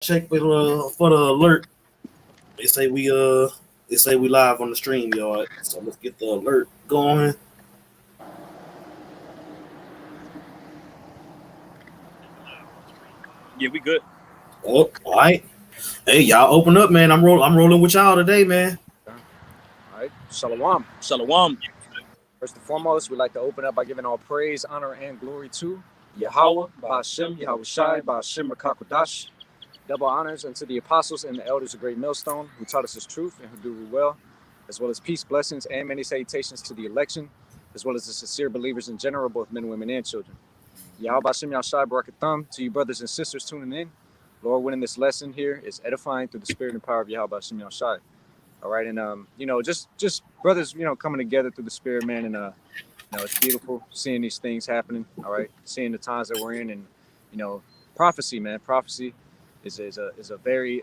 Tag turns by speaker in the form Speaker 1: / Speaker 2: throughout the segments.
Speaker 1: check for the alert. They say we live on the stream, y'all. So let's get the alert going.
Speaker 2: Yeah, we good.
Speaker 1: Oh, all right. Hey, y'all open up, man. I'm rolling with y'all today, man.
Speaker 3: Okay. All right. Shalom.
Speaker 2: Shalom.
Speaker 3: First and foremost, we'd like to open up by giving all praise, honor, and glory to Yahweh, Ba'ashem, Yahweh Shai, Ba'ashem, Rakakwadash. Double honors unto the apostles and the elders of Great Millstone, who taught us his truth and who do well, as well as peace, blessings, and many salutations to the election, as well as the sincere believers in general, both men, women, and children. Yahweh, Ba'ashem, Yahweh Shai, Barakatham, to you brothers and sisters tuning in. Lord, winning this lesson here is edifying through the spirit and power of Yahweh, Ba'ashem, Yahweh Shai. All right, and just brothers, coming together through the spirit, man, and it's beautiful seeing these things happening. All right, seeing the times that we're in, and prophecy, man, prophecy is a very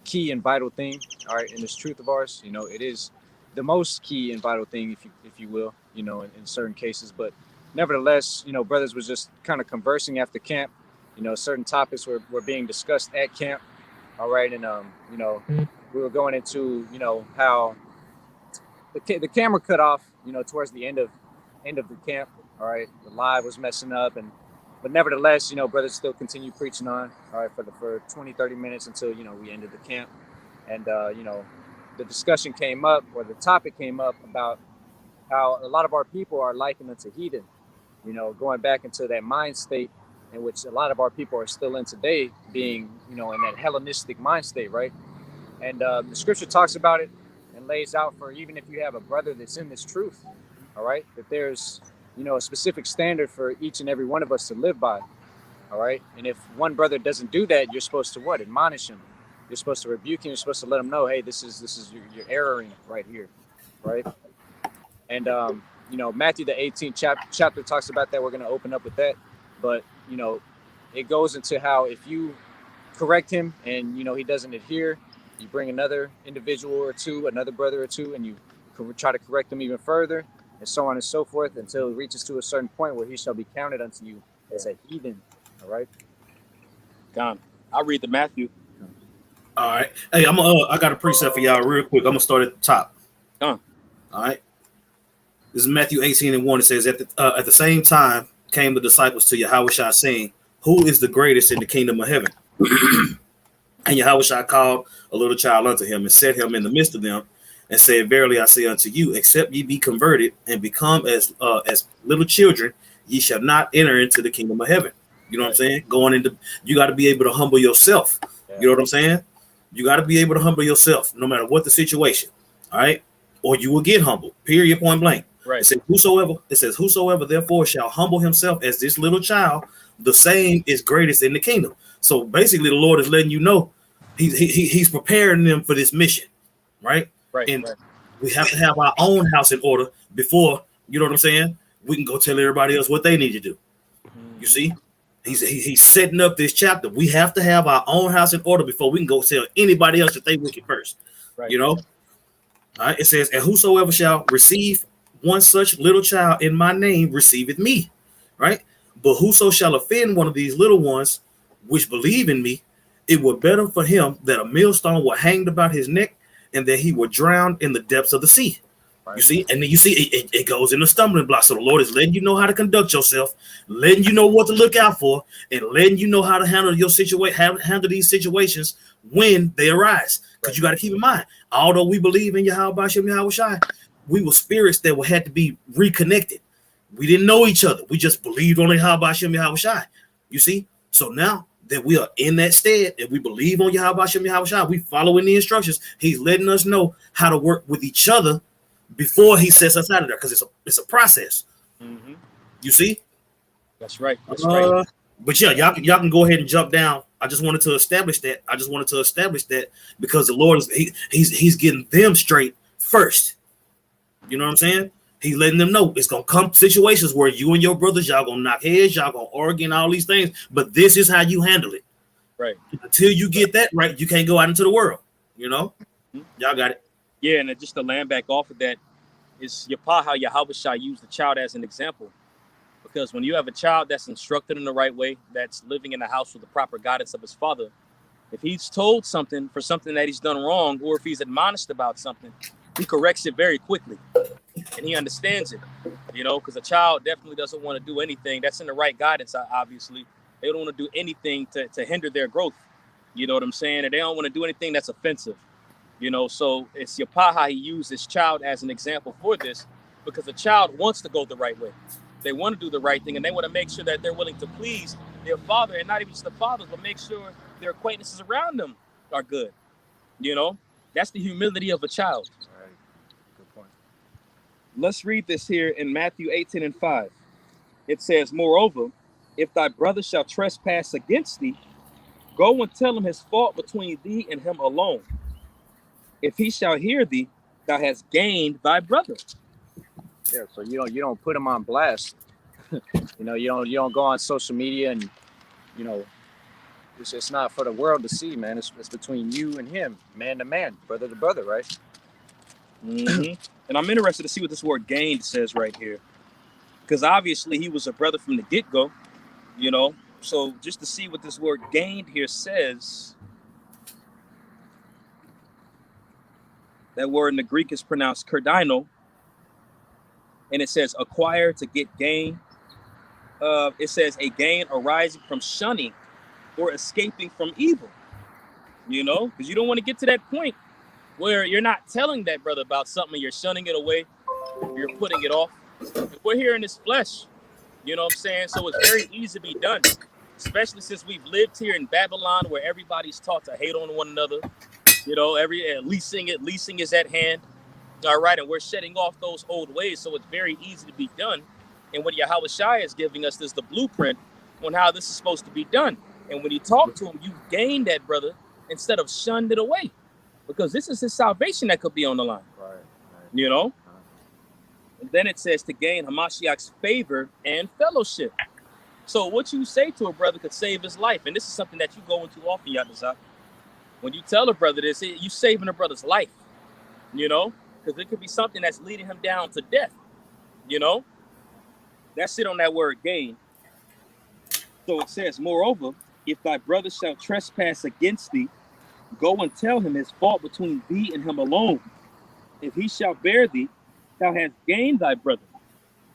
Speaker 3: key and vital thing. All right, in this truth of ours, it is the most key and vital thing, if you will, in certain cases. But nevertheless, brothers was just kind of conversing after camp. Certain topics were being discussed at camp. All right, and we were going into how the camera cut off towards the end of the camp. All right, the live was messing up, but nevertheless, brothers still continue preaching on, all right, for 20-30 minutes until we ended the camp. And the discussion came up, or the topic came up, about how a lot of our people are likened unto heathen, going back into that mind state in which a lot of our people are still in today, being in that Hellenistic mind state, right? And the scripture talks about it and lays out for, even if you have a brother that's in this truth, all right, that there's, a specific standard for each and every one of us to live by, all right? And if one brother doesn't do that, you're supposed to what? Admonish him. You're supposed to rebuke him. You're supposed to let him know, hey, this is you're erroring right here, right? And, Matthew, the 18th chapter talks about that. We're going to open up with that. But, it goes into how if you correct him and, he doesn't adhere, you bring another individual or two, another brother or two, and you try to correct them even further, and so on and so forth, until it reaches to a certain point where he shall be counted unto you as a heathen. All right?
Speaker 2: Gone. I'll read the Matthew.
Speaker 1: All right. Hey, I got a preset for y'all real quick. I'm gonna start at the top.
Speaker 2: All
Speaker 1: right. This is Matthew 18:1. It says, at the same time came the disciples to Yahushua, saying, who is the greatest in the kingdom of heaven? And Yahushua called a little child unto him and set him in the midst of them, and said, verily I say unto you, except ye be converted and become as little children, ye shall not enter into the kingdom of heaven. You know what I'm saying? You got to be able to humble yourself. You know what I'm saying? You got to be able to humble yourself, no matter what the situation. All right, or you will get humbled. Period. Point blank.
Speaker 2: Right.
Speaker 1: It says whosoever therefore shall humble himself as this little child, the same is greatest in the kingdom. So basically, the Lord is letting you know he's preparing them for this mission, right?
Speaker 2: Right.
Speaker 1: And
Speaker 2: right.
Speaker 1: we have to have our own house in order before, you know what I'm saying, we can go tell everybody else what they need to do. You see, he's setting up this chapter. We have to have our own house in order before we can go tell anybody else that they wicked first.
Speaker 2: Right.
Speaker 1: All right. It says, and whosoever shall receive one such little child in my name receiveth me, right? But whoso shall offend one of these little ones which believe in me, it were better for him that a millstone were hanged about his neck and that he were drowned in the depths of the sea. Right. You see, and then you see it goes in a stumbling block. So the Lord is letting you know how to conduct yourself, letting you know what to look out for, and letting you know how to handle your situation, handle these situations when they arise. Because you got to keep in mind, although we believe in Yahweh Ba'ashem Yahweh Shai, we were spirits that had to be reconnected. We didn't know each other. We just believed on Yahweh Ba'ashem Yahweh Shai. You see, so now that we are in that stead and we believe on Yahweh Ba'ashem Yahweh Shai, we following the instructions. He's letting us know how to work with each other before he sets us out of there, because it's a process.
Speaker 2: Mm-hmm.
Speaker 1: You see?
Speaker 2: That's right. That's right.
Speaker 1: But yeah, y'all can go ahead and jump down. I just wanted to establish that. Because the Lord is he's getting them straight first. You know what I'm saying? He's letting them know it's gonna come situations where you and your brothers, y'all gonna knock heads, y'all gonna argue and all these things, but this is how you handle it.
Speaker 2: Right.
Speaker 1: Until you get that right, you can't go out into the world. Mm-hmm. Y'all got it.
Speaker 2: Yeah, and just to land back off of that, is how Yahweh Shai used the child as an example. Because when you have a child that's instructed in the right way, that's living in a house with the proper guidance of his father, If he's told something for something that he's done wrong, or if he's admonished about something, he corrects it very quickly, and he understands it. Because a child definitely doesn't want to do anything that's in the right guidance. Obviously, they don't want to do anything to hinder their growth. You know what I'm saying? And they don't want to do anything that's offensive. So it's Yapa how he used his child as an example for this, because the child wants to go the right way. They want to do the right thing, and they want to make sure that they're willing to please their father, and not even just the fathers, but make sure their acquaintances around them are good. That's the humility of a child.
Speaker 3: All right. Good point.
Speaker 2: Let's read this here in Matthew 18:5. It says, "Moreover, if thy brother shall trespass against thee, go and tell him his fault between thee and him alone. If he shall hear thee, thou hast gained thy brother."
Speaker 3: Yeah, so you don't put him on blast. You don't go on social media and it's not for the world to see, man. It's between you and him, man to man, brother to brother, right?
Speaker 2: Mm-hmm. And I'm interested to see what this word "gained" says right here, because obviously he was a brother from the get-go, So just to see what this word "gained" here says, that word in the Greek is pronounced kerdino, and it says acquire, to get gain. It says a gain arising from shunning or escaping from evil, because you don't want to get to that point where you're not telling that brother about something, you're shunning it away, you're putting it off. We're here in this flesh, you know what I'm saying? So it's very easy to be done, especially since we've lived here in Babylon, where everybody's taught to hate on one another. Leasing is at hand. All right, and we're shedding off those old ways, so it's very easy to be done. And what Yahweh Shai is giving us is the blueprint on how this is supposed to be done. And when you talk to him, you gain that brother instead of shunned it away, because this is his salvation that could be on the line.
Speaker 3: Right.
Speaker 2: And then it says to gain Hamashiach's favor and fellowship. So what you say to a brother could save his life, and this is something that you go into often, Yadazak. When you tell a brother this, you saving a brother's life, because it could be something that's leading him down to death, That's it on that word "gain." So it says, "Moreover, if thy brother shall trespass against thee, go and tell him his fault between thee and him alone. If he shall bear thee, thou hast gained thy brother."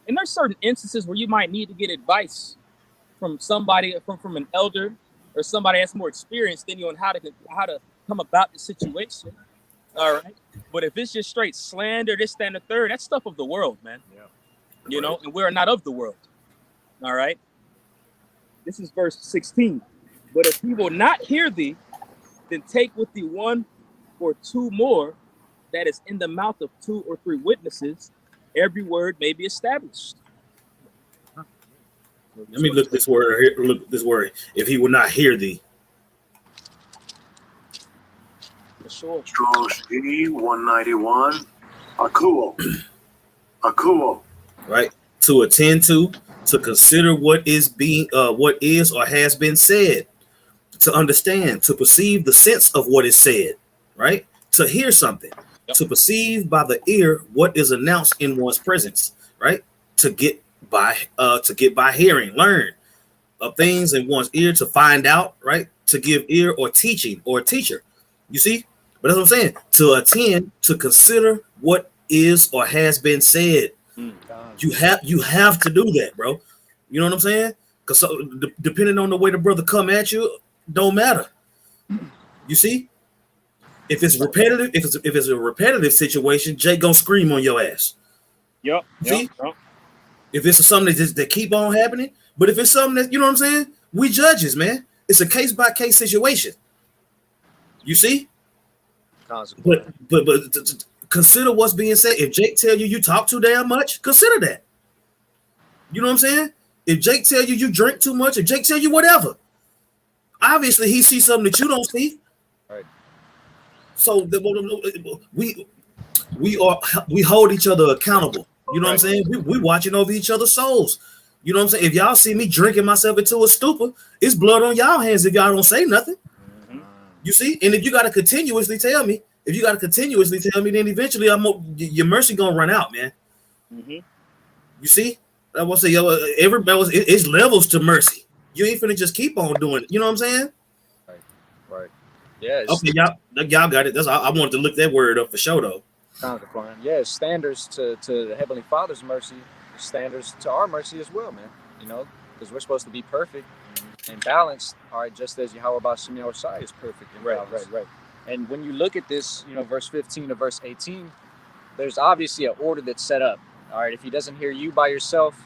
Speaker 2: And there's certain instances where you might need to get advice from somebody, from an elder or somebody that's more experienced than you on how to come about the situation. All right. But if it's just straight slander, this, that, and the third, that's stuff of the world, man.
Speaker 3: Yeah.
Speaker 2: And we're not of the world. All right. This is verse 16. "But if he will not hear thee, then take with thee one or two more, that is in the mouth of 2 or 3 witnesses, every word may be established."
Speaker 1: Let me look this word here. Look this word. If he will not hear thee.
Speaker 2: For sure.
Speaker 4: Strong's E191. Akuo.
Speaker 1: Right? To attend to consider what is or has been said, to understand, to perceive the sense of what is said, right? To hear something, to perceive by the ear what is announced in one's presence, right? To get by hearing, learn of things in one's ear, to find out, right? To give ear or teaching or teacher. You see? But that's what I'm saying. To attend, to consider what is or has been said. You have to do that, bro. You know what I'm saying? Because depending on the way the brother come at you, don't matter. You see? If it's repetitive, if it's a repetitive situation, Jay gonna scream on your ass.
Speaker 2: Yep.
Speaker 1: See? If it's something that keep on happening, but if it's something that, you know what I'm saying? We judges, man. It's a case by case situation. You see? But consider what's being said. If Jake tell you talk too damn much, consider that. You know what I'm saying? If Jake tell you drink too much, if Jake tell you whatever, obviously he sees something that you don't see.
Speaker 3: Right.
Speaker 1: So we hold each other accountable. You know what I'm saying? We watching over each other's souls. You know what I'm saying? If y'all see me drinking myself into a stupor, it's blood on y'all hands if y'all don't say nothing. Mm-hmm. You see? And if you got to continuously tell me, then eventually your mercy gonna run out, man.
Speaker 2: Mm-hmm.
Speaker 1: You see? I will say, it's levels to mercy. You ain't finna just keep on doing it. You know what I'm saying?
Speaker 3: Right. Yeah, it's
Speaker 1: Okay, y'all got it. That's I wanted to look that word up for sure though.
Speaker 3: counterpart. Yeah, it's standards to the Heavenly Father's mercy, standards to our mercy as well, man. You know, because we're supposed to be perfect and balanced, all right, just as Yahweh Bashem Yahushai is perfect and balanced.
Speaker 2: Right.
Speaker 3: And when you look at this, you know, verse 15 to verse 18, there's obviously an order that's set up. All right, if he doesn't hear you by yourself,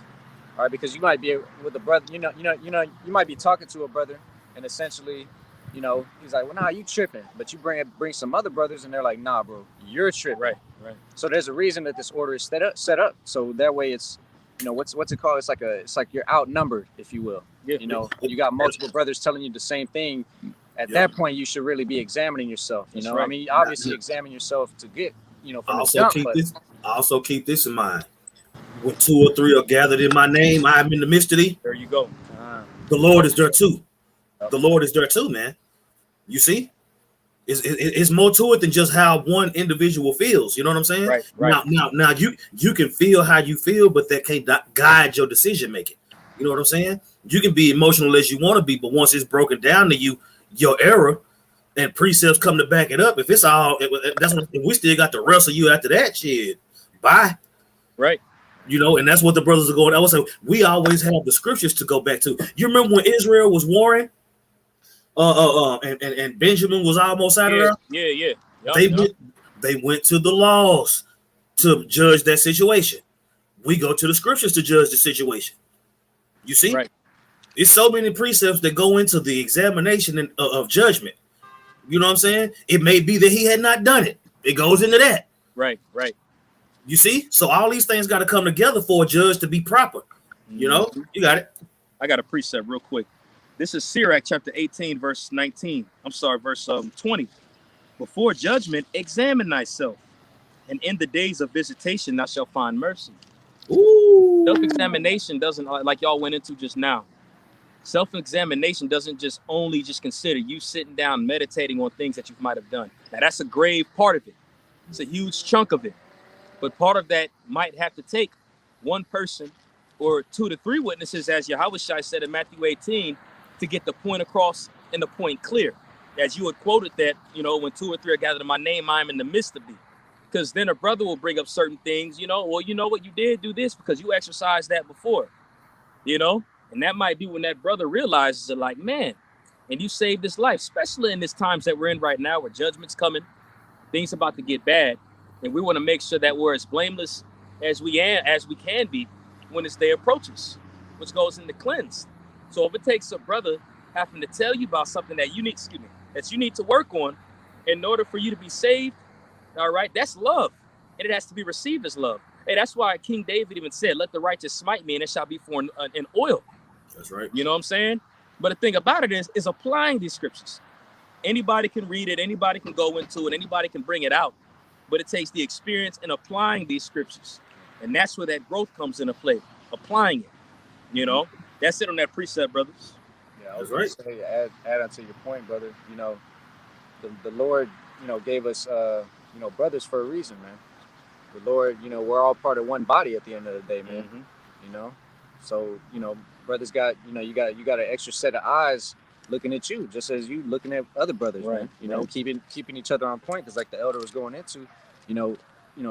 Speaker 3: all right, because you might be with a brother, you might be talking to a brother, and essentially, you know, he's like, well, nah, you tripping, but you bring some other brothers, and they're like, nah, bro, you're tripping.
Speaker 2: Right.
Speaker 3: So there's a reason that this order is set up. So that way, it's, you know, what's it called? It's like you're outnumbered, if you will.
Speaker 2: Yeah.
Speaker 3: You know, you got multiple brothers telling you the same thing. At that point, you should really be examining yourself. You know,
Speaker 2: right.
Speaker 3: I mean, obviously, examine yourself to get, you know, from the
Speaker 1: Also
Speaker 3: jump.
Speaker 1: keep this in mind. When 2 or 3 are gathered in my name, I am in the midst of thee.
Speaker 2: There you go.
Speaker 1: The Lord is there too. The Lord is there too, man. You see, it's more to it than just how one individual feels. You know what I'm saying?
Speaker 2: Right.
Speaker 1: Now you can feel how you feel, but that can't guide your decision making. You know what I'm saying? You can be emotional as you want to be, but once it's broken down to you, your error and precepts come to back it up. If it's all, that's what we still got to wrestle you after that shit. Bye.
Speaker 2: Right.
Speaker 1: You know, and that's what the brothers are going. I would say we always have the scriptures to go back to. You remember when Israel was warring, and Benjamin was almost out of there.
Speaker 2: Yeah.
Speaker 1: They went to the laws to judge that situation. We go to the scriptures to judge the situation. You see,
Speaker 2: right.
Speaker 1: It's so many precepts that go into the examination of judgment. You know what I'm saying? It may be that he had not done it. It goes into that.
Speaker 2: Right.
Speaker 1: You see? So all these things got to come together for a judge to be proper. You know? You got it.
Speaker 2: I got a precept real quick. This is Sirach chapter 18, verse 19. I'm sorry, verse 20. Before judgment, examine thyself, and in the days of visitation, thou shalt find mercy.
Speaker 1: Ooh.
Speaker 2: Self-examination doesn't, like y'all went into just now. Self-examination doesn't just consider you sitting down meditating on things that you might have done. Now, that's a grave part of it. It's a huge chunk of it. But part of that might have to take one person or 2 to 3 witnesses, as Yahushua said in Matthew 18, to get the point across and the point clear. As you had quoted that, you know, when 2 or 3 are gathered in my name, I am in the midst of thee. Because then a brother will bring up certain things, you know, well, you know what, you did do this because you exercised that before, you know, and that might be when that brother realizes it, like, man, and you saved his life, especially in these times that we're in right now where judgment's coming, things about to get bad. And we want to make sure that we're as blameless as we can be when this day approaches, which goes into cleanse. So if it takes a brother having to tell you about something that you need to work on in order for you to be saved, all right, that's love. And it has to be received as love. Hey, that's why King David even said, let the righteous smite me, and it shall be for an oil.
Speaker 1: That's right.
Speaker 2: You know what I'm saying? But the thing about it is applying these scriptures. Anybody can read it. Anybody can go into it. Anybody can bring it out. But it takes the experience in applying these scriptures. And that's where that growth comes into play. Applying it. You know? That's it on that precept, brothers.
Speaker 3: Yeah, I was right. Say, add on to your point, brother. You know, the Lord, you know, gave us, you know, brothers for a reason, man. The Lord, you know, we're all part of one body at the end of the day, man. Mm-hmm. You know, so, you know, brothers got, you know, you got an extra set of eyes looking at you, just as you looking at other brothers, right, man. You know, keeping each other on point, because like the elder was going into, you know,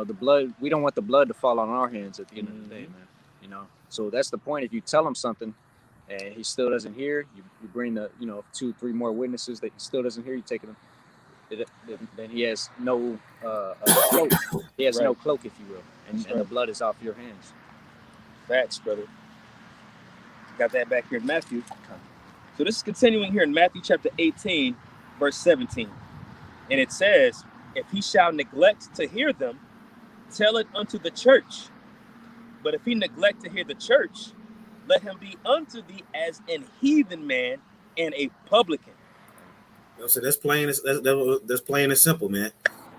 Speaker 3: the blood, we don't want the blood to fall on our hands at the end of the day, man. You know, so that's the point. If you tell him something and he still doesn't hear, you bring the, you know, 2, 3 more witnesses that he still doesn't hear, you take him, then he has no cloak. He has no cloak, if you will, and the blood is off your hands.
Speaker 2: Facts, brother. Got that back here in Matthew. So this is continuing here in Matthew chapter 18, verse 17. And it says, if he shall neglect to hear them, tell it unto the church. But if he neglect to hear the church, let him be unto thee as an heathen man and a publican.
Speaker 1: You know, so that's plain and simple, man.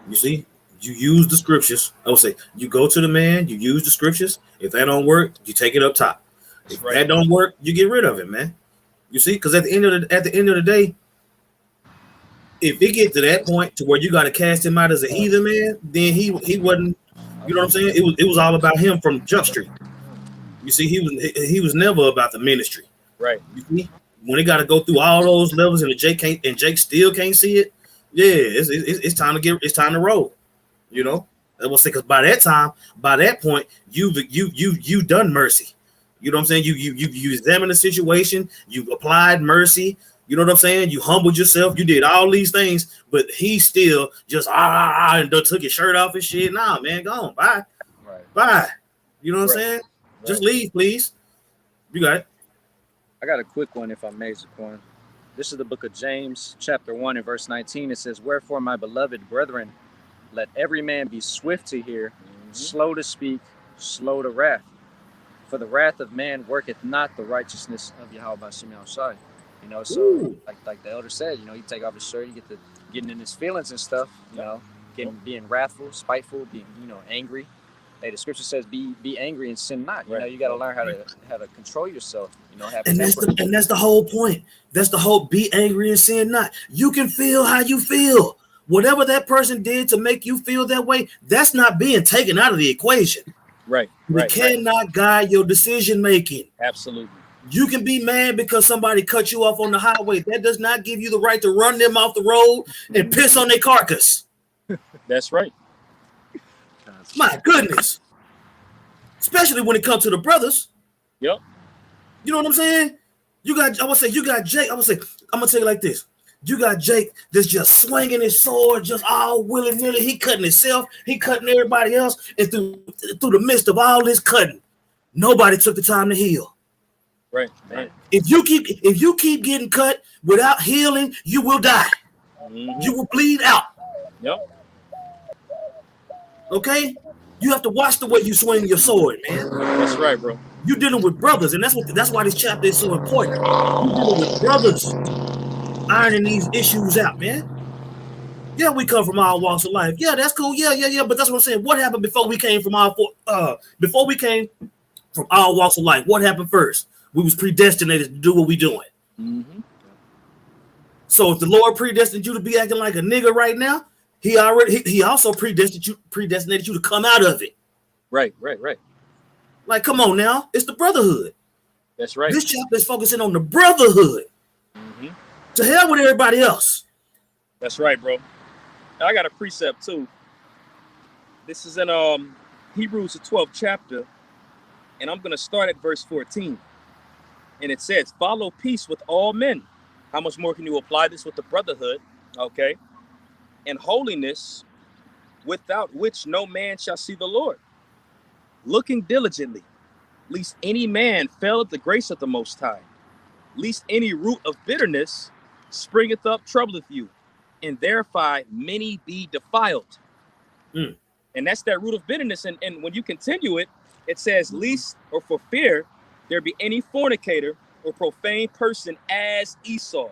Speaker 1: You see, you use the scriptures. I would say you go to the man, you use the scriptures. If that don't work, you take it up top. If that don't work, you get rid of it, man. You see, because at the end of the day, if it get to that point to where you got to cast him out as a heathen man, then he wasn't. You know what I'm saying? It was all about him from Jump Street. You see, he was never about the ministry.
Speaker 2: Right.
Speaker 1: You see, when it got to go through all those levels and Jake still can't see it, Yeah, it's time to roll. You know, I will say because by that point, you've done mercy. You know what I'm saying? You examined the situation, you applied mercy. You know what I'm saying? You humbled yourself. You did all these things, but he still just and took his shirt off and shit. Nah, man, go on, bye, bye. You know what I'm saying? Just leave, please. You got it.
Speaker 3: I got a quick one, if I may, Zaquan. This is the book of James, chapter 1 and verse 19. It says, "Wherefore, my beloved brethren, let every man be swift to hear, slow to speak, slow to wrath. For the wrath of man worketh not the righteousness of Yahweh Bashim Shai." You know, so like the elder said, you know, you take off his shirt, you get to getting in his feelings and stuff, you know, being wrathful, spiteful, being, you know, angry. Hey, the scripture says, "Be angry and sin not." You know, you got to learn how to control yourself. You know, have
Speaker 1: that's the whole point. That's the whole be angry and sin not. You can feel how you feel. Whatever that person did to make you feel that way, that's not being taken out of the equation.
Speaker 2: Right.
Speaker 1: We cannot guide your decision making.
Speaker 2: Absolutely.
Speaker 1: You can be mad because somebody cut you off on the highway. That does not give you the right to run them off the road and piss on their carcass.
Speaker 2: That's right.
Speaker 1: My goodness. Especially when it comes to the brothers.
Speaker 2: Yep.
Speaker 1: You know what I'm saying? You got Jake. I'm gonna tell you like this. You got Jake that's just swinging his sword, just all willy-nilly. He cutting himself, he cutting everybody else, and through the midst of all this cutting, nobody took the time to heal.
Speaker 2: Right.
Speaker 1: If you keep getting cut without healing, you will die. You will bleed out.
Speaker 2: Yep.
Speaker 1: Okay? You have to watch the way you swing your sword, man.
Speaker 2: That's right, bro.
Speaker 1: You're dealing with brothers, and that's why this chapter is so important. You're dealing with brothers ironing these issues out, man. Yeah, we come from all walks of life. Yeah, that's cool. Yeah. But that's what I'm saying. What happened before we came from all walks of life? What happened first? We was predestinated to do what we doing.
Speaker 2: Mm-hmm.
Speaker 1: So if the Lord predestined you to be acting like a nigga right now, he also predestinated you to come out of it.
Speaker 2: Right.
Speaker 1: Like, come on now, it's the brotherhood.
Speaker 2: That's right.
Speaker 1: This chapter is focusing on the brotherhood.
Speaker 2: Mm-hmm.
Speaker 1: To hell with everybody else.
Speaker 2: That's right, bro. I got a precept too. This is in Hebrews the 12th chapter, and I'm gonna start at verse 14. And it says, "Follow peace with all men." How much more can you apply this with the brotherhood? Okay. "And holiness, without which no man shall see the Lord. Looking diligently, lest any man fail at the grace of the Most High, lest any root of bitterness springeth up, troubleth you, and thereby many be defiled." And that's that root of bitterness. And when you continue it, it says, "Lest or for fear there be any fornicator or profane person as Esau,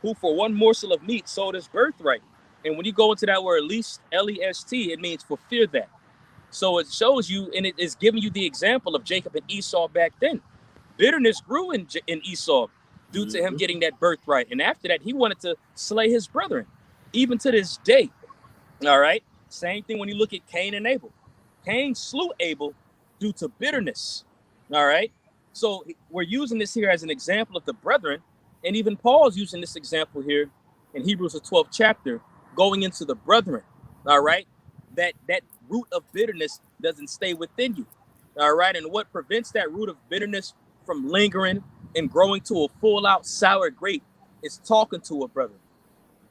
Speaker 2: who for one morsel of meat sold his birthright." And when you go into that word least, L-E-S-T, it means for fear that. So it shows you, and it is giving you the example of Jacob and Esau back then. Bitterness grew in Esau due to him getting that birthright. And after that, he wanted to slay his brethren, even to this day. All right. Same thing when you look at Cain and Abel. Cain slew Abel due to bitterness. All right. So we're using this here as an example of the brethren. And even Paul's using this example here in Hebrews the 12th chapter, going into the brethren. All right. That root of bitterness doesn't stay within you. All right. And what prevents that root of bitterness from lingering and growing to a full out sour grape is talking to a brother,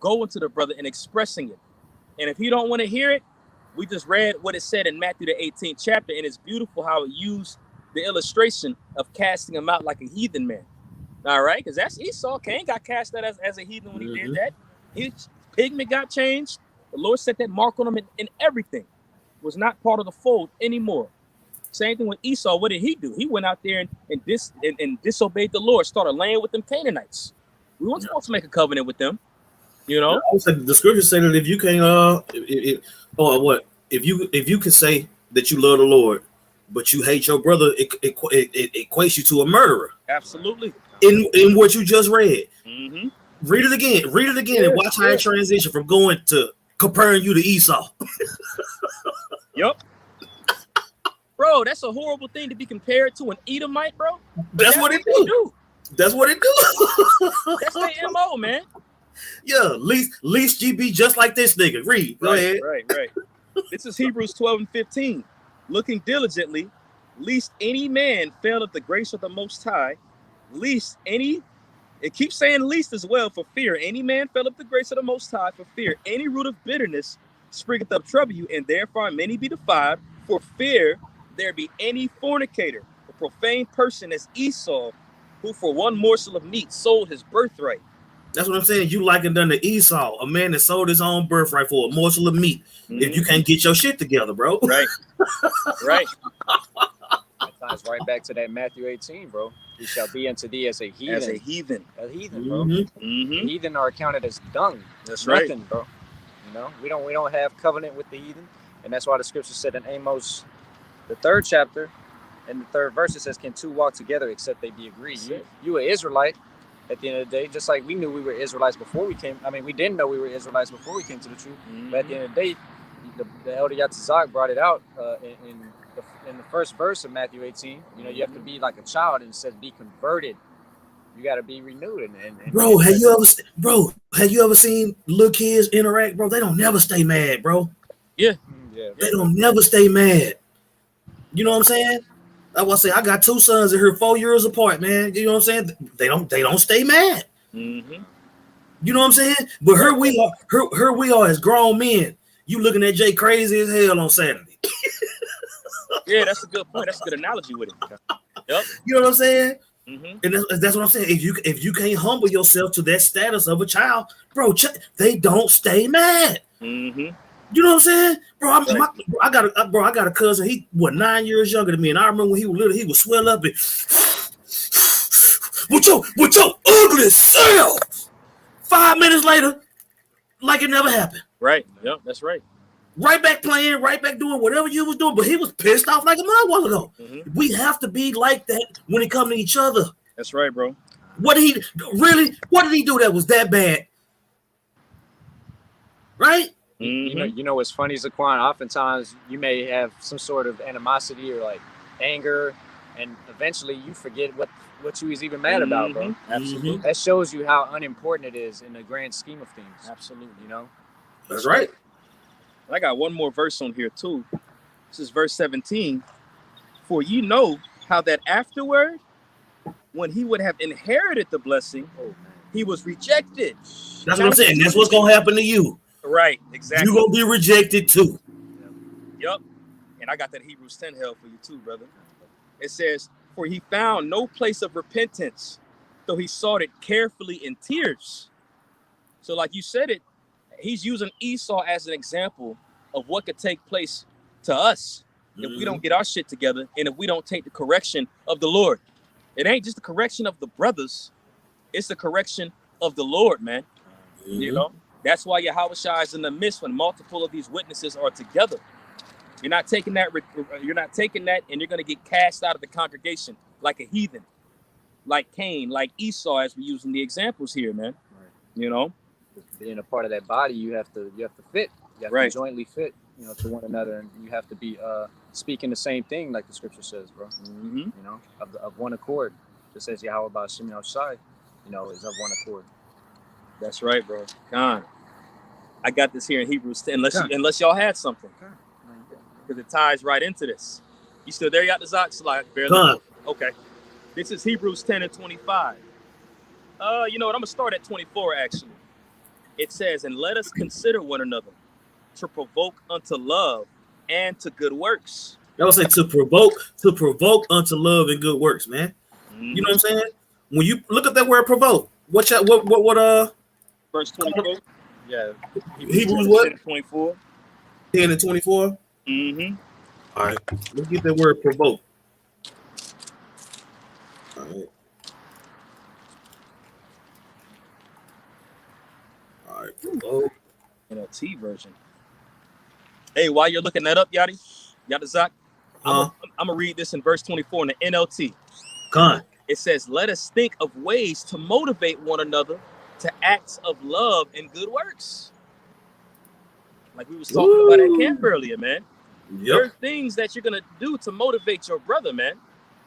Speaker 2: going to the brother and expressing it. And if he don't want to hear it, we just read what it said in Matthew the 18th chapter, and it's beautiful how it used the illustration of casting him out like a heathen man. All right, because that's Esau. Cain got cast out as a heathen when he did that. His pigment got changed. The Lord set that mark on him, and everything was not part of the fold anymore. Same thing with Esau. What did he do? He went out there and disobeyed the Lord, started laying with them Canaanites. We weren't supposed to make a covenant with them, you know.
Speaker 1: The scriptures say that if you can't, if you can say that you love the Lord, but you hate your brother, it equates you to a murderer.
Speaker 2: Absolutely.
Speaker 1: In what you just read.
Speaker 2: Mm-hmm.
Speaker 1: Read it again, and watch how it transition from going to comparing you to Esau.
Speaker 2: Yep. Bro, that's a horrible thing to be compared to an Edomite, bro.
Speaker 1: That's what it do. That's what it do.
Speaker 2: That's their MO, man.
Speaker 1: Yeah, least GB just like this nigga. Read. Go ahead.
Speaker 2: Right. This is Hebrews 12 and 15. Looking diligently, lest any man fail of the grace of the Most High, lest any, it keeps saying least as well, for fear any man fell of the grace of the Most High, for fear any root of bitterness springeth up trouble you, and therefore many be defiled, for fear there be any fornicator, a profane person as Esau, who for one morsel of meat sold his birthright.
Speaker 1: That's what I'm saying. You likened unto Esau, a man that sold his own birthright for a morsel of meat. If you can't get your shit together, bro.
Speaker 2: Right.
Speaker 3: That ties right back to that Matthew 18, bro. He shall be unto thee as a heathen.
Speaker 2: As a heathen.
Speaker 3: A heathen, bro. Heathen are accounted as dung.
Speaker 2: That's
Speaker 3: nothing,
Speaker 2: right,
Speaker 3: bro. You know, we don't have covenant with the heathen, and that's why the scripture said in Amos, the 3rd chapter, in the 3rd verse, it says, "Can two walk together except they be agreed?" You an Israelite. At the end of the day, just like we knew we were Israelites before we came. I mean, we didn't know we were Israelites before we came to the truth. But at the end of the day, the elder Yatzizak brought it out in the first verse of Matthew 18. You know, you have to be like a child, and it says, "Be converted." You got to be renewed. And
Speaker 1: bro, have you ever seen little kids interact, bro? They don't never stay mad, bro.
Speaker 2: Yeah.
Speaker 1: They don't never stay mad. You know what I'm saying? I was say I got 2 sons that here 4 years apart, man. You know what I'm saying? They don't stay mad. You know what I'm saying? But here we are as grown men. You looking at Jay crazy as hell on Saturday.
Speaker 2: Yeah, that's a good point. That's a good analogy with it. Yep.
Speaker 1: You know what I'm saying? And that's what I'm saying. If you can't humble yourself to that status of a child, bro, they don't stay mad. You know what I'm saying, bro? I got a cousin. He was 9 years younger than me, and I remember when he was little, he would swell up and with your ugly self. 5 minutes later, like it never happened.
Speaker 2: Right. Yep. That's right.
Speaker 1: Right back playing, right back doing whatever you was doing, but he was pissed off like a mother while ago. We have to be like that when it comes to each other.
Speaker 2: That's right, bro.
Speaker 1: What did he do that was that bad? Right?
Speaker 3: You know what's funny, Zaquan? Oftentimes you may have some sort of animosity or like anger, and eventually you forget what you was even mad about, bro.
Speaker 2: Absolutely.
Speaker 3: That shows you how unimportant it is in the grand scheme of things.
Speaker 2: Absolutely.
Speaker 3: You know?
Speaker 1: That's right.
Speaker 2: I got one more verse on here too. This is verse 17. For ye know how that afterward, when he would have inherited the blessing, he was rejected.
Speaker 1: That's what I'm saying. That's what's gonna happen to you.
Speaker 2: Right, exactly.
Speaker 1: You're gonna be rejected too.
Speaker 2: Yep. And I got that Hebrews 10 hell for you too, brother. It says, for he found no place of repentance, though he sought it carefully in tears. So like you said it, he's using Esau as an example of what could take place to us if we don't get our shit together and if we don't take the correction of the Lord. It ain't just the correction of the brothers, it's the correction of the Lord, man. You know? That's why Yahushua is in the midst when multiple of these witnesses are together. You're not taking that, and you're going to get cast out of the congregation like a heathen, like Cain, like Esau, as we're using the examples here, man.
Speaker 3: Right.
Speaker 2: You know,
Speaker 3: being a part of that body, you have to fit, you have to jointly fit, you know, to one another, and you have to be speaking the same thing, like the scripture says, bro. You know, of one accord. It says Yahweh Ba'Shem Yahushai, you know, is of one accord.
Speaker 2: That's right, bro. Con. I got this here in Hebrews 10, unless y'all had something. Because it ties right into this. You still there, Yatzizak? Barely. Okay. This is Hebrews 10 and 25. You know what? I'm going to start at 24, actually. It says, and let us consider one another to provoke unto love and to good works.
Speaker 1: I would say to provoke unto love and good works, man. You know what I'm saying? When you look at that word provoke, what
Speaker 2: verse 24?
Speaker 3: Yeah.
Speaker 1: Hebrews what?
Speaker 2: 10 and 24.
Speaker 1: 10 and 24? All right. Let's get that word provoke. All right. All right, provoke.
Speaker 2: NLT version. Hey, while you're looking that up, Yatzizak, I'm going to read this in verse 24 in the NLT.
Speaker 1: Con.
Speaker 2: It says, let us think of ways to motivate one another to acts of love and good works. Like we was talking about at camp earlier, man. There are things that you're going to do to motivate your brother, man.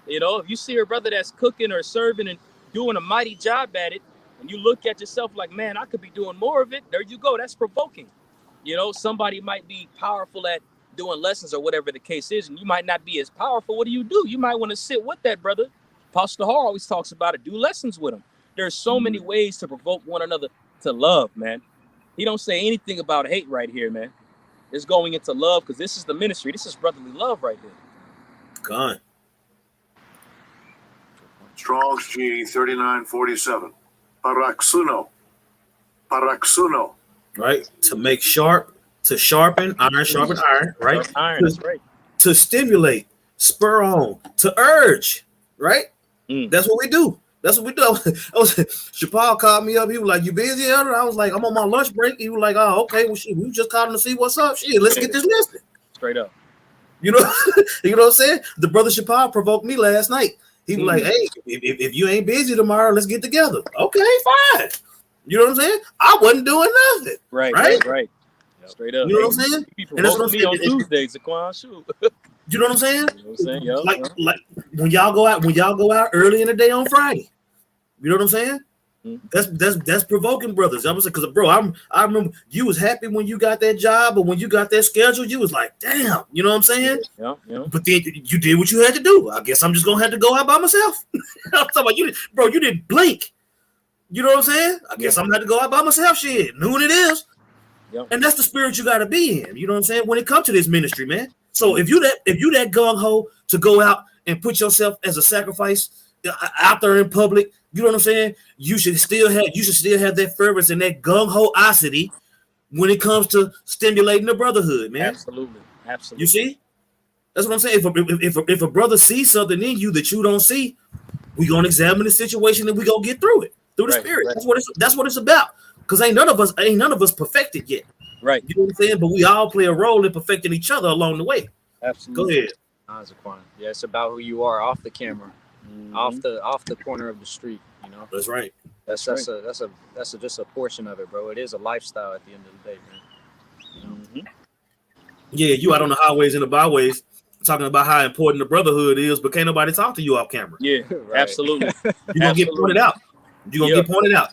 Speaker 2: You know, if you see your brother that's cooking or serving and doing a mighty job at it, When you look at yourself like, man, I could be doing more of it. There you go. That's provoking. You know, somebody might be powerful at doing lessons or whatever the case is, and you might not be as powerful. What do? You might want to sit with that brother. Pastor Hall always talks about it. Do lessons with him. There's so many ways to provoke one another to love, man. He don't say anything about hate right here, man. It's going into love because this is the ministry. This is brotherly love right here.
Speaker 1: God.
Speaker 4: Strong's G 3947. Paraksuno. Paraksuno.
Speaker 1: Right? To make sharp, to sharpen, iron sharpen iron, right?
Speaker 2: Iron, that's right.
Speaker 1: To stimulate, spur on, to urge, right? That's what we do. That's what we do. Chappelle called me up. He was like, "You busy, Elder?" I was like, "I'm on my lunch break." He was like, "Oh, okay. Well, shit, we just called him to see what's up. Shit, let's get this listed."
Speaker 2: Straight up.
Speaker 1: You know, you know what I'm saying? The brother Chappelle provoked me last night. He was like, "Hey, if you ain't busy tomorrow, let's get together." Okay, fine. You know what I'm saying? I wasn't doing nothing.
Speaker 2: Right. Straight up.
Speaker 1: You know what I'm saying?
Speaker 2: And that's what I'm saying on Tuesdays, Zaquan. Shoot.
Speaker 1: You know what I'm saying?
Speaker 2: You know what I'm saying? Yo,
Speaker 1: like when y'all go out early in the day on Friday. You know what I'm saying? That's provoking, brothers. I was like, because bro, I remember you was happy when you got that job, or when you got that schedule, you was like, damn, you know what I'm saying?
Speaker 2: Yeah.
Speaker 1: But then you did what you had to do. I guess I'm just gonna have to go out by myself. I'm talking about you, bro. You didn't blink. You know what I'm saying? I guess I'm gonna have to go out by myself. Shit, noon it is. Yep. And that's the spirit you gotta be in. You know what I'm saying? When it comes to this ministry, man. So if you that gung ho to go out and put yourself as a sacrifice out there in public, you know what I'm saying? You should still have that fervence and that gung ho-osity when it comes to stimulating the brotherhood, man.
Speaker 2: Absolutely.
Speaker 1: You see? That's what I'm saying. If a brother sees something in you that you don't see, we're gonna examine the situation and we're gonna get through it through the spirit. Right. That's what it's about. Because ain't none of us perfected yet.
Speaker 2: Right.
Speaker 1: You know what I'm saying? But we all play a role in perfecting each other along the way.
Speaker 2: Absolutely.
Speaker 1: Go ahead.
Speaker 3: Yeah, it's about who you are off the camera, off the corner of the street. You know.
Speaker 1: That's right.
Speaker 3: That's just a portion of it, bro. It is a lifestyle at the end of the day, man. You know?
Speaker 1: Yeah, you out on the highways and the byways talking about how important the brotherhood is, but can't nobody talk to you off camera.
Speaker 2: Yeah, right. Absolutely.
Speaker 1: You're gonna get pointed out. You're gonna get pointed out.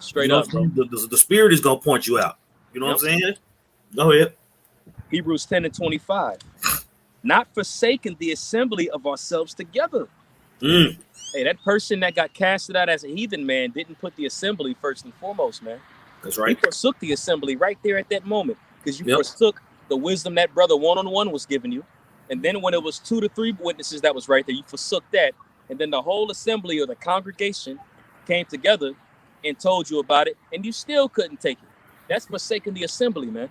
Speaker 2: Straight up, bro.
Speaker 1: The spirit is gonna point you out. You know what I'm saying? Go ahead.
Speaker 2: Hebrews 10:25. Not forsaking the assembly of ourselves together. Hey, that person that got casted out as a heathen, man, didn't put the assembly first and foremost, man.
Speaker 1: That's right.
Speaker 2: You forsook the assembly right there at that moment because you forsook the wisdom that brother one-on-one was giving you. And then when it was 2 to 3 witnesses that was right there, you forsook that. And then the whole assembly or the congregation came together and told you about it, and you still couldn't take it. That's forsaking the assembly, man.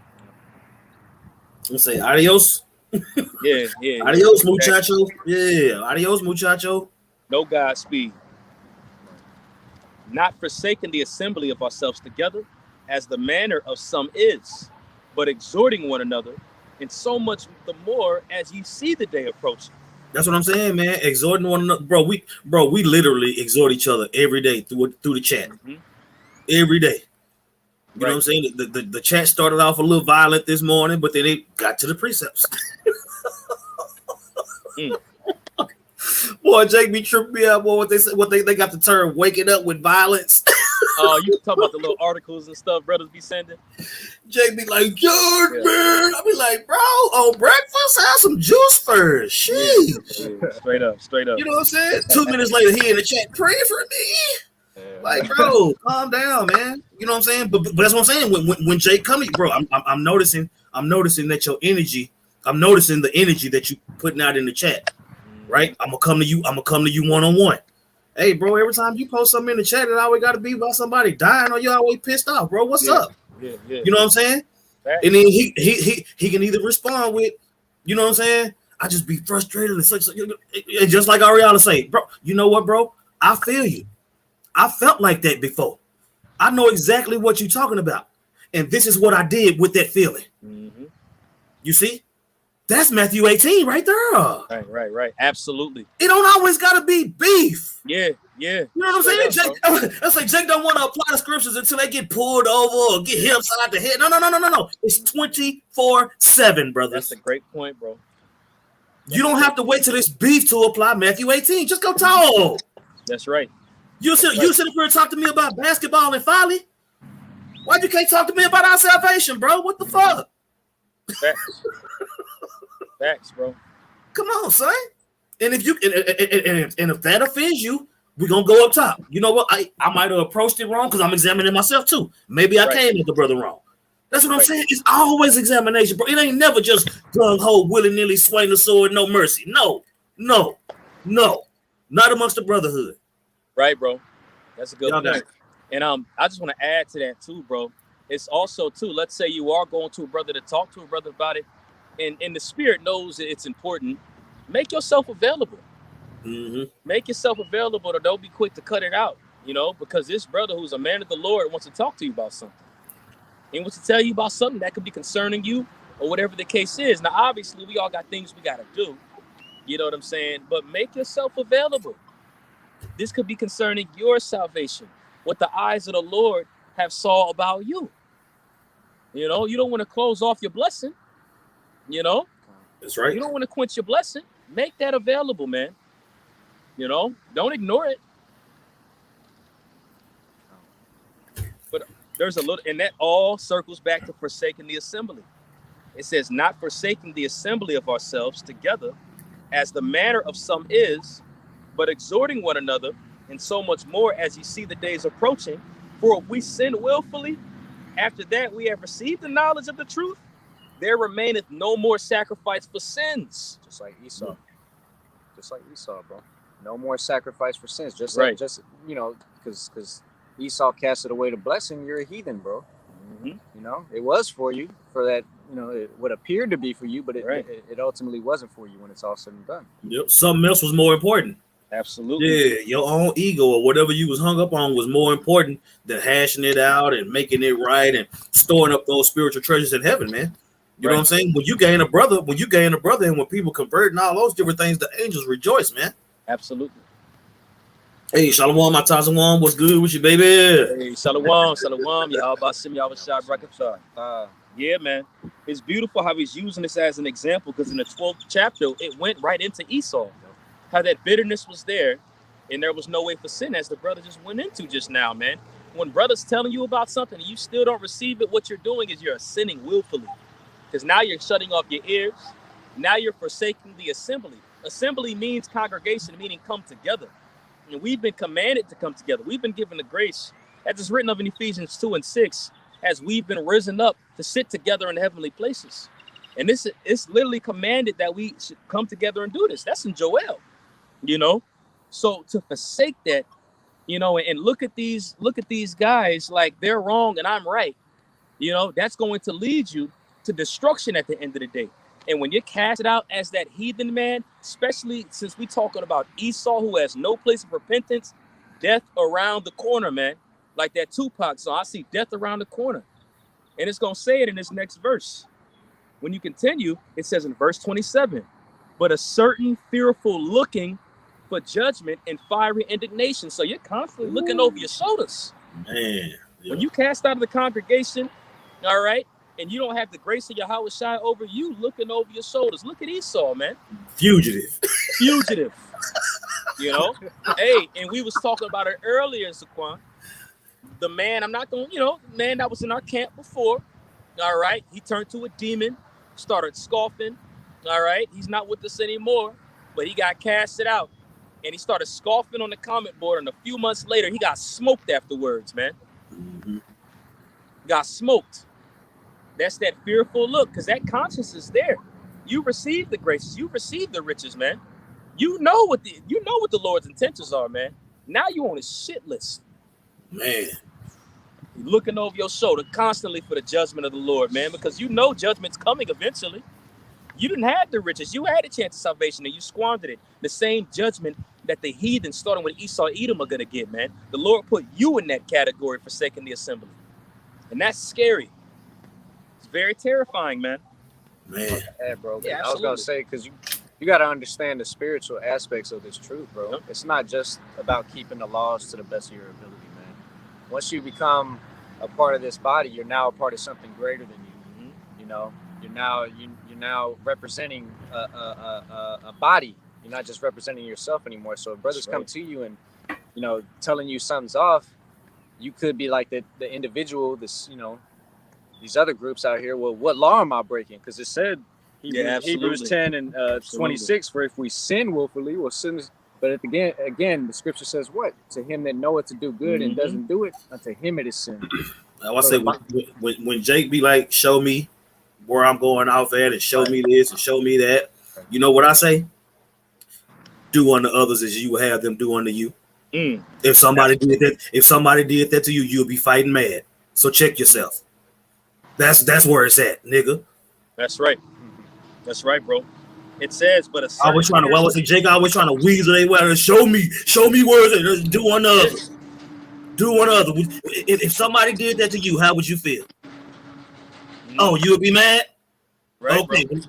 Speaker 1: Let's say adios.
Speaker 2: Yeah.
Speaker 1: Adios, muchacho. Yeah, adios, muchacho.
Speaker 2: No Godspeed. Not forsaking the assembly of ourselves together, as the manner of some is, but exhorting one another, and so much the more as you see the day approaching.
Speaker 1: That's what I'm saying, man. Exhorting one another, bro. We literally exhort each other every day through the chat. Every day. You know what I'm saying? The chat started off a little violent this morning, but then it got to the precepts. Boy, Jake be tripping me out. Boy, what they got the term waking up with violence.
Speaker 2: Oh, you talk about the little articles and stuff brothers be sending.
Speaker 1: Jake be like, George, man. I be like, bro, on breakfast, have some juice first. Sheesh.
Speaker 2: Yeah. Straight up.
Speaker 1: You know what I'm saying? 2 minutes later, he in the chat, pray for me. Like, bro, calm down, man. You know what I'm saying? But that's what I'm saying. When Jake coming, bro, I'm noticing that your energy, I'm noticing the energy that you putting out in the chat. Right? I'm gonna come to you one-on-one. Hey, bro, every time you post something in the chat, it always gotta be about somebody dying or you always pissed off, bro. What's up?
Speaker 2: Yeah.
Speaker 1: You know what I'm saying? Right. And then he can either respond with, you know what I'm saying? I just be frustrated and such, just like Ariana say, bro. You know what, bro? I feel you. I felt like that before. I know exactly what you're talking about. And this is what I did with that feeling. You see? That's Matthew 18 right there.
Speaker 2: Right. Absolutely.
Speaker 1: It don't always gotta be beef.
Speaker 2: Yeah.
Speaker 1: You know what I'm saying? Jake, like Jake don't want to apply the scriptures until they get pulled over or get hit upside the head. No. It's 24/7, brothers.
Speaker 2: That's a great point, bro.
Speaker 1: You don't have to wait till this beef to apply Matthew 18. Just go talk.
Speaker 2: That's right.
Speaker 1: You sit up here and talk to me about basketball and folly. Why you can't talk to me about our salvation, bro? What the fuck?
Speaker 2: Facts. Facts, bro.
Speaker 1: Come on, son. And if you and if that offends you, we're gonna go up top. You know what? I might have approached it wrong because I'm examining myself too. Maybe I came at the brother wrong. That's what I'm saying. It's always examination, bro. It ain't never just gung ho, willy nilly, swing the sword, no mercy. No, not amongst the brotherhood.
Speaker 2: Right, bro. That's a good point. And I just want to add to that too, bro. It's also too. Let's say you are going to a brother to talk to a brother about it, and the spirit knows that it's important. Make yourself available.
Speaker 1: Mm-hmm.
Speaker 2: Make yourself available, or don't be quick to cut it out. You know, because this brother who's a man of the Lord wants to talk to you about something. He wants to tell you about something that could be concerning you or whatever the case is. Now, obviously, we all got things we got to do. You know what I'm saying? But make yourself available. This could be concerning your salvation, what the eyes of the Lord have saw about you. You know, you don't want to close off your blessing. You know?
Speaker 1: That's right.
Speaker 2: You don't want to quench your blessing. Make that available, man. You know? Don't ignore it. But there's a little, and that all circles back to forsaking the assembly. It says, not forsaking the assembly of ourselves together, as the manner of some is, but exhorting one another, and so much more as you see the days approaching. For if we sin willfully, after that we have received the knowledge of the truth, there remaineth no more sacrifice for sins.
Speaker 3: Just like Esau. Bro. No more sacrifice for sins. Just you know, because Esau casted away the blessing, you're a heathen, bro.
Speaker 2: Mm-hmm.
Speaker 3: You know, it was for you, for that, you know, what appeared to be for you, but it ultimately wasn't for you when it's all said and done.
Speaker 1: Yep, something else was more important.
Speaker 2: Absolutely.
Speaker 1: Yeah, your own ego or whatever you was hung up on was more important than hashing it out and making it right and storing up those spiritual treasures in heaven, man. You know what I'm saying? When you gain a brother, and when people convert and all those different things, the angels rejoice, man.
Speaker 2: Absolutely.
Speaker 1: Hey, Shalom, my Tazawam, what's good with you, baby?
Speaker 2: Hey, Shalom, Yahweh Sim, Yahweh Shai, Brakatah. Yeah, man. It's beautiful how he's using this as an example, because in the 12th chapter, it went right into Esau. How that bitterness was there, and there was no way for sin, as the brother just went into just now, man. When brother's telling you about something and you still don't receive it, what you're doing is you're sinning willfully. Because now you're shutting off your ears. Now you're forsaking the assembly. Assembly means congregation, meaning come together. And we've been commanded to come together. We've been given the grace, as it's written of in Ephesians 2:6, as we've been risen up to sit together in heavenly places. And this is literally commanded that we should come together and do this. That's in Joel, you know. So to forsake that, you know, and look at these guys like they're wrong and I'm right, you know, that's going to lead you to destruction at the end of the day. And when you're casted out as that heathen man, especially since we're talking about Esau, who has no place of repentance, death around the corner, man. Like that Tupac song, I see death around the corner. And it's going to say it in this next verse. When you continue, it says in verse 27, but a certain fearful looking for judgment and fiery indignation. So you're constantly looking over your shoulders.
Speaker 1: Man. Yeah.
Speaker 2: When you cast out of the congregation, all right, and you don't have the grace of Yahweh Shai over you, looking over your shoulders. Look at Esau, man.
Speaker 1: Fugitive.
Speaker 2: You know? Hey, and we was talking about it earlier, Zaquan. The man, I'm not going, you know, man that was in our camp before, all right? He turned to a demon, started scoffing, all right? He's not with us anymore, but he got casted out. And he started scoffing on the comment board, and a few months later, he got smoked afterwards, man.
Speaker 1: Mm-hmm.
Speaker 2: Got smoked. That's that fearful look, because that conscience is there. You receive the graces, you receive the riches, man. You know what the Lord's intentions are, man. Now you on his shit list.
Speaker 1: Man.
Speaker 2: You're looking over your shoulder constantly for the judgment of the Lord, man, because you know judgment's coming eventually. You didn't have the riches. You had a chance of salvation and you squandered it. The same judgment that the heathen, starting with Esau, Edom, are going to get, man. The Lord put you in that category, forsaking the assembly. And that's scary. It's very terrifying, man.
Speaker 1: Man.
Speaker 3: Yeah, bro.
Speaker 2: Yeah,
Speaker 3: I was going to say, because you got to understand the spiritual aspects of this truth, bro.
Speaker 2: Yep.
Speaker 3: It's not just about keeping the laws to the best of your ability, man. Once you become a part of this body, you're now a part of something greater than you. Mm-hmm. You know, you're now representing a body. You're not just representing yourself anymore. So if brothers come to you and telling you something's off, you could be like the individual, these other groups out here. Well, what law am I breaking? Because it said Hebrews 10 and 26, for if we sin willfully, we'll sin. But again, the scripture says what? To him that knoweth to do good and doesn't do it, unto him it is sin.
Speaker 1: I want to say when Jake be like, show me where I'm going off at and show me this and show me that. You know what I say? Do unto others as you would have them do unto you. If somebody did that to you, you'll be fighting mad. So check yourself. That's where it's at, nigga.
Speaker 2: That's right. That's right, bro. It says, but
Speaker 1: Jake always trying to weasel their way. Show me where it's at. Do unto others. Do unto others. If somebody did that to you, how would you feel? Oh, you would be mad? Right, okay, bro.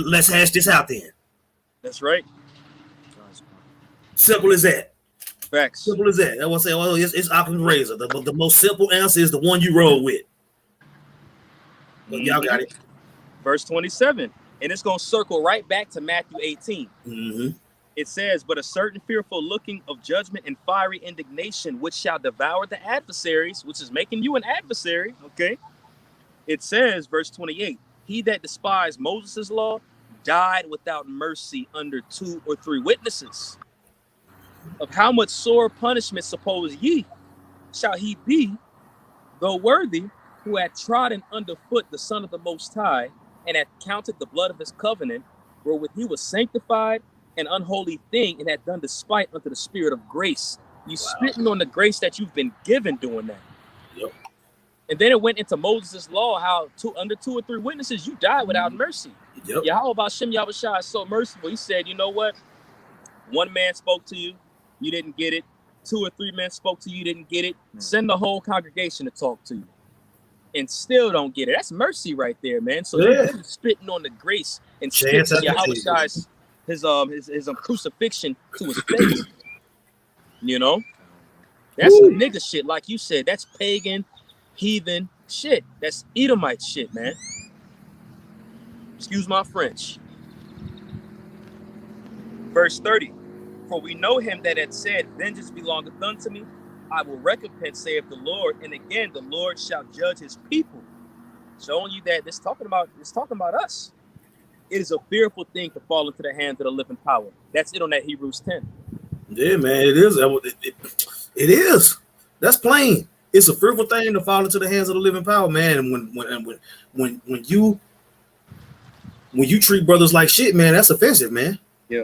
Speaker 1: Let's hash this out then.
Speaker 2: That's right.
Speaker 1: Simple as that.
Speaker 2: Facts.
Speaker 1: Simple as that. I want to say, well, it's Occam's razor. The most simple answer is the one you roll with. But y'all got it.
Speaker 2: Verse 27. And it's going to circle right back to Matthew 18. It says, but a certain fearful looking of judgment and fiery indignation, which shall devour the adversaries, which is making you an adversary. Okay. It says, verse 28, he that despised Moses' law died without mercy under 2 or 3 witnesses. Of how much sore punishment suppose ye shall he be, though worthy, who had trodden underfoot the Son of the Most High, and had counted the blood of his covenant, wherewith he was sanctified, an unholy thing, and had done despite unto the Spirit of grace. You spitting on the grace that you've been given doing that.
Speaker 1: Yep.
Speaker 2: And then it went into Moses' law, how under 2 or 3 witnesses, you die without mercy.
Speaker 1: Yep.
Speaker 2: Yahweh Bashem Yahushua is so merciful. He said, you know what? 1 man spoke to you, you didn't get it. 2 or 3 men spoke to you, you didn't get it. Send the whole congregation to talk to you. And still don't get it. That's mercy right there, man. So you're spitting on the grace and spitting Yahweh's his crucifixion to his face. You know? That's nigga shit, like you said. That's pagan, heathen shit. That's Edomite shit, man. Excuse my French. Verse 30. For we know him that had said, vengeance belongeth unto me. I will recompense, saith the Lord. And again, the Lord shall judge his people. Showing you that it's talking about us. It is a fearful thing to fall into the hands of the living power. That's it on that Hebrews 10.
Speaker 1: Yeah, man, it is. It is. That's plain. It's a fearful thing to fall into the hands of the living power, man. And when you treat brothers like shit, man, that's offensive, man.
Speaker 2: Yeah.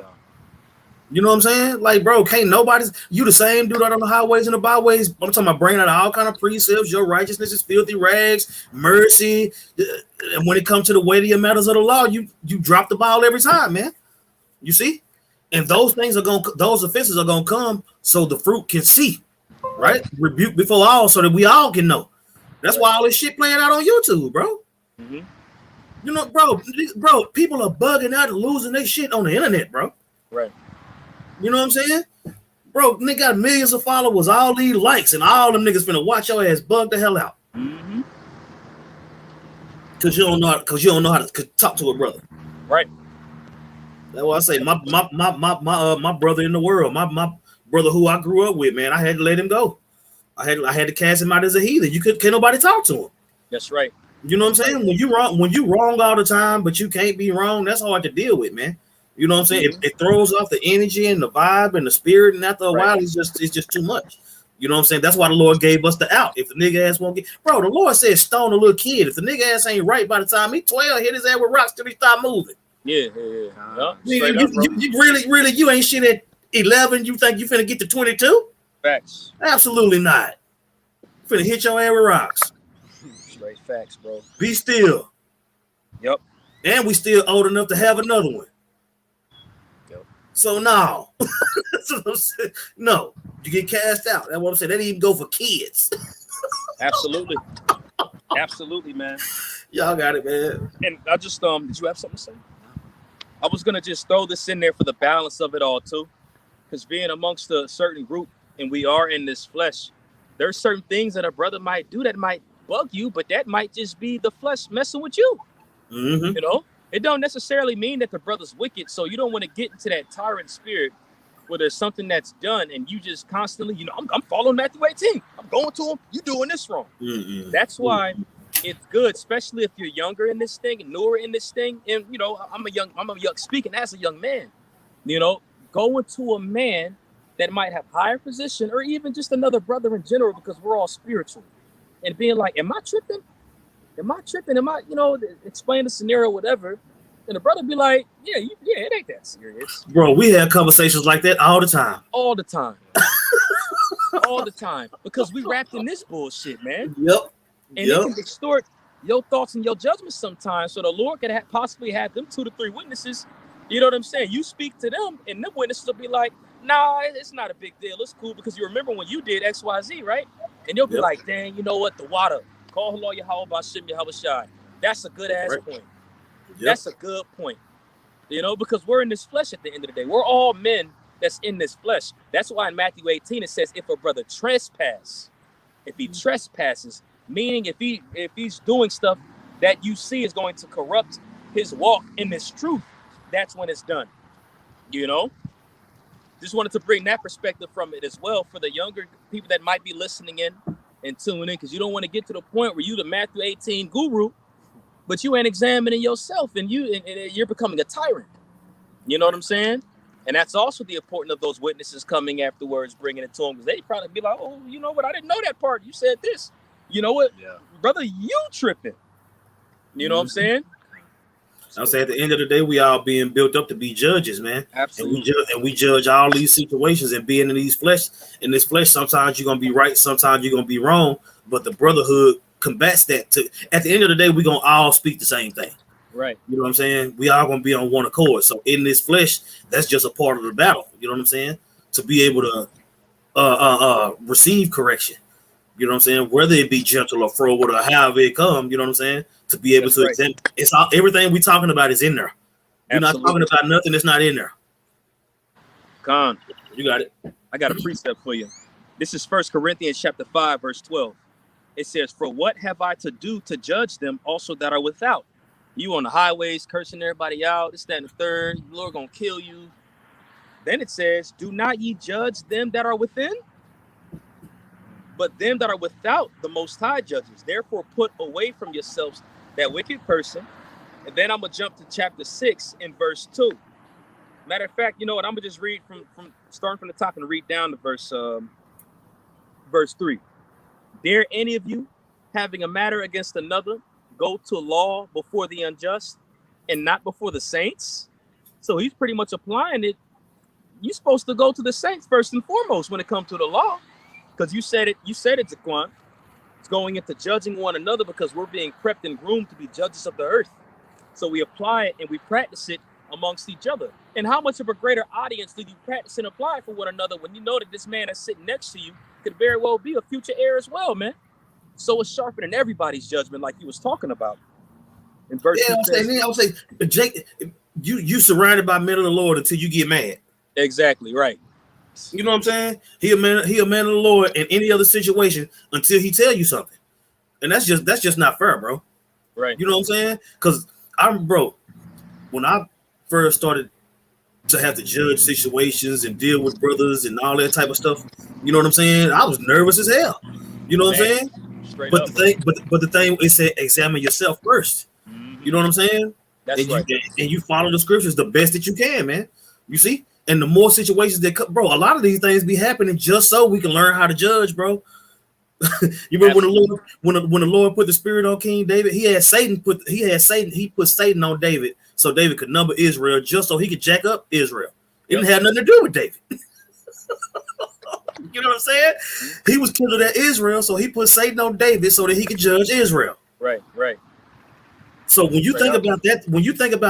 Speaker 1: You know what I'm saying? Like, bro, you the same dude out on the highways and the byways. I'm talking about bringing out all kind of precepts. Your righteousness is filthy rags, mercy. And when it comes to the weightier matters of the law, you drop the ball every time, man. You see? And those offenses are gonna come so the fruit can see, right? Rebuke before all, so that we all can know. That's why all this shit playing out on YouTube, bro.
Speaker 2: Mm-hmm.
Speaker 1: You know, bro, people are bugging out and losing their shit on the internet, bro.
Speaker 2: Right.
Speaker 1: You know what I'm saying? Bro, nigga got millions of followers, all these likes, and all them niggas finna watch your ass bug the hell out.
Speaker 2: Mm-hmm.
Speaker 1: Cause you don't know how to talk to a brother.
Speaker 2: Right.
Speaker 1: That's why I say my brother in the world, my brother who I grew up with, man, I had to let him go. I had to cast him out as a heathen. Can't nobody talk to him.
Speaker 2: That's right.
Speaker 1: You know what I'm saying? When you wrong all the time, but you can't be wrong, that's hard to deal with, man. You know what I'm saying? It throws off the energy and the vibe and the spirit, and after a while, it's just too much. You know what I'm saying? That's why the Lord gave us the out. If the nigga ass won't get, bro, the Lord said stone a little kid. If the nigga ass ain't right by the time he 12, hit his ass with rocks till he start moving.
Speaker 2: Yeah.
Speaker 1: You really, you ain't shit at 11. You think you finna get to 22?
Speaker 2: Facts.
Speaker 1: Absolutely not. You finna hit your ass with rocks.
Speaker 2: Straight facts, bro.
Speaker 1: Be still.
Speaker 2: Yep.
Speaker 1: And we still old enough to have another one. So no, no, you get cast out. That's what I'm saying. That didn't even go for kids.
Speaker 2: Absolutely, absolutely, man.
Speaker 1: Y'all got it, man.
Speaker 2: And I just did you have something to say? I was gonna just throw this in there for the balance of it all too, because being amongst a certain group and we are in this flesh, there's certain things that a brother might do that might bug you, but that might just be the flesh messing with you.
Speaker 1: Mm-hmm.
Speaker 2: You know. It don't necessarily mean that the brother's wicked, so you don't want to get into that tyrant spirit where there's something that's done and you just constantly, I'm following Matthew 18. I'm going to him. You doing this wrong. That's why it's good, especially if you're younger in this thing and newer in this thing. And I'm a young speaking as a young man. Going to a man that might have higher position or even just another brother in general, because we're all spiritual, and being like, am I tripping? Am I, explain the scenario, whatever. And the brother be like, yeah, it ain't that serious.
Speaker 1: Bro, we had conversations like that all the time.
Speaker 2: All the time. All the time. Because we wrapped in this bullshit, man.
Speaker 1: Yep.
Speaker 2: And it can distort your thoughts and your judgments sometimes. So the Lord could possibly have them 2 to 3 witnesses. You know what I'm saying? You speak to them, and them witnesses will be like, nah, it's not a big deal. It's cool because you remember when you did X, Y, Z, right? And you'll be like, dang, you know what? The water. Call Allah Yahweh Bashim Yahweh Shai. That's a good ass point. That's a good point. Because we're in this flesh at the end of the day. We're all men that's in this flesh. That's why in Matthew 18 it says, if a brother trespasses, meaning if he's doing stuff that you see is going to corrupt his walk in this truth, that's when it's done. Just wanted to bring that perspective from it as well for the younger people that might be listening in and tuning in, because you don't want to get to the point where you the Matthew 18 guru, but you ain't examining yourself and you're becoming a tyrant. You know what I'm saying? And that's also the importance of those witnesses coming afterwards, bringing it to them, because they probably be like, oh, you know what? I didn't know that part. You said this. You know what? Yeah. Brother, you tripping. You know what I'm saying?
Speaker 1: I'm saying at the end of the day, we all being built up to be judges, man.
Speaker 2: Absolutely.
Speaker 1: And we judge all these situations, and being in this flesh, sometimes you're gonna be right, sometimes you're gonna be wrong. But the brotherhood combats that. At the end of the day, we're gonna all speak the same thing.
Speaker 2: Right.
Speaker 1: You know what I'm saying? We all gonna be on one accord. So in this flesh, that's just a part of the battle. You know what I'm saying? To be able to receive correction. You know what I'm saying? Whether it be gentle or forward or however it come, you know what I'm saying? To be able to examine, it's all, everything we talking about is in there. We're not talking about nothing that's not in there.
Speaker 2: Con,
Speaker 1: you got it.
Speaker 2: I got a precept for you. This is 1 Corinthians chapter 5, verse 12. It says, for what have I to do to judge them also that are without? You on the highways cursing everybody out, this, that, and the third. The Lord gonna kill you. Then it says, do not ye judge them that are within? But them that are without the Most High judges. Therefore put away from yourselves that wicked person. And then I'm going to jump to chapter 6 in verse 2. Matter of fact, you know what? I'm going to just read from starting from the top and read down to verse 3. Dare any of you, having a matter against another, go to law before the unjust and not before the saints? So he's pretty much applying it. You're supposed to go to the saints first and foremost when it comes to the law. Because you said it, Zaquan. It's going into judging one another because we're being prepped and groomed to be judges of the earth. So we apply it and we practice it amongst each other. And how much of a greater audience do you practice and apply for one another when you know that this man that's sitting next to you could very well be a future heir as well, man? So it's sharpening everybody's judgment, like he was talking about. In verse
Speaker 1: I would say, Jake, you surrounded by men of the Lord until you get mad.
Speaker 2: Exactly right.
Speaker 1: You know what I'm saying? He a man of the Lord in any other situation until he tell you something. And that's just not fair, bro.
Speaker 2: Right.
Speaker 1: You know what I'm saying? Because when I first started to have to judge situations and deal with brothers and all that type of stuff, you know what I'm saying? I was nervous as hell. You know what I'm saying? But the thing is, say examine yourself first. Mm-hmm. You know what I'm saying?
Speaker 2: That's right.
Speaker 1: And you follow the scriptures the best that you can, man. You see? And the more situations that come, bro, a lot of these things be happening just so we can learn how to judge, bro. You remember when the Lord put the spirit on King David, he put Satan on David so David could number Israel just so he could jack up Israel. It didn't have nothing to do with David. You know what I'm saying? He was killing that Israel, so he put Satan on David so that he could judge Israel.
Speaker 2: Right.
Speaker 1: So when you think about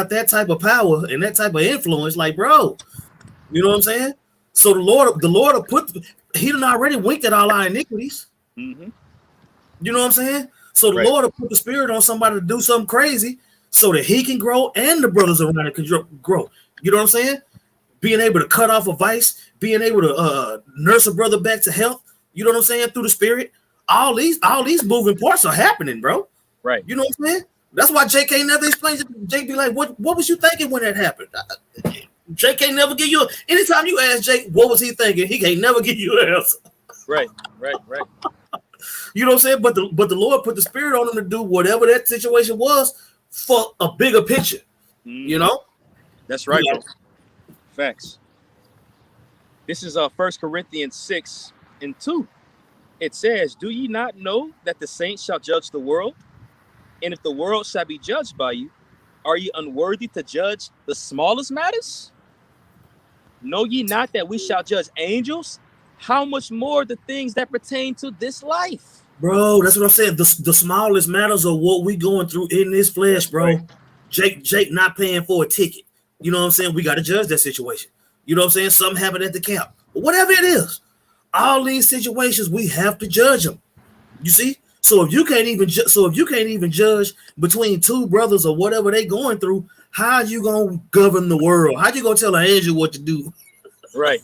Speaker 1: that type of power and that type of influence, like, bro, you know what I'm saying? So the Lord he done already winked at all our iniquities.
Speaker 2: Mm-hmm.
Speaker 1: You know what I'm saying? So the Lord will put the spirit on somebody to do something crazy so that he can grow and the brothers around it can grow. You know what I'm saying? Being able to cut off a vice, being able to nurse a brother back to health. You know what I'm saying? Through the spirit. All these moving parts are happening, bro.
Speaker 2: Right.
Speaker 1: You know what I'm saying? That's why Jake can't never explain it. Jake be like, what was you thinking when that happened? Jake can't never give you. Anytime you ask Jake, what was he thinking? He can't never give you an answer.
Speaker 2: Right.
Speaker 1: You know what I'm saying? But the Lord put the Spirit on him to do whatever that situation was for a bigger picture. You know?
Speaker 2: That's right,
Speaker 1: Yeah.
Speaker 2: bro. Facts. This is 1 Corinthians 6:2. It says, "Do ye not know that the saints shall judge the world? And if the world shall be judged by you, are ye unworthy to judge the smallest matters? Know ye not that we shall judge angels? How much more the things that pertain to this life?"
Speaker 1: Bro, that's what I'm saying. The smallest matters of what we going through in this flesh, bro.
Speaker 2: Right.
Speaker 1: Jake not paying for a ticket. You know what I'm saying? We got to judge that situation. You know what I'm saying? Something happened at the camp. But whatever it is, all these situations, we have to judge them. You see? So if you can't even judge between two brothers or whatever they going through, how you gonna govern the world? How you gonna tell an angel what to do?
Speaker 2: Right.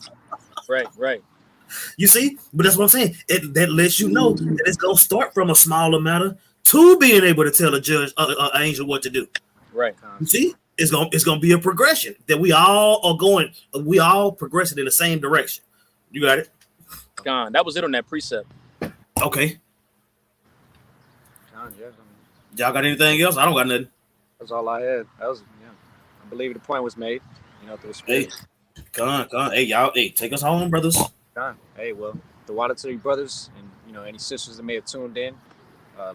Speaker 1: You see? But that's what I'm saying. That lets you know that it's gonna start from a smaller matter to being able to tell a judge, an angel what to do.
Speaker 2: Right.
Speaker 1: You see? It's gonna be a progression that we all progressing in the same direction. You got it?
Speaker 2: Gone. That was it on that precept.
Speaker 1: Okay.
Speaker 3: Yeah,
Speaker 1: Y'all got anything else? I don't got nothing.
Speaker 3: that's all I had. That was, yeah. I believe the point was made. You know, through the Spirit.
Speaker 1: Hey, come on. Hey, y'all. Hey, take us home, brothers.
Speaker 3: Hey, well, the water to you brothers and, you know, any sisters that may have tuned in.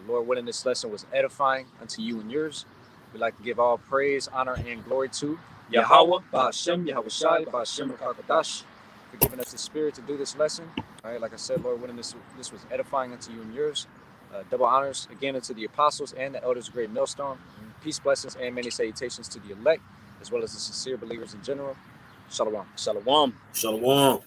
Speaker 3: Lord willing, this lesson was edifying unto you and yours. We'd like to give all praise, honor, and glory to Yahweh, Ba'ashem, Yahweh Shai, Ba'ashem, Rakakadash, for giving us the Spirit to do this lesson. All right, like I said, Lord willing, this was edifying unto you and yours. Double honors again unto the apostles and the elders of Great Millstone. Peace, blessings, and many salutations to the elect, as well as the sincere believers in general. Shalom.
Speaker 2: Shalom.
Speaker 1: Shalom.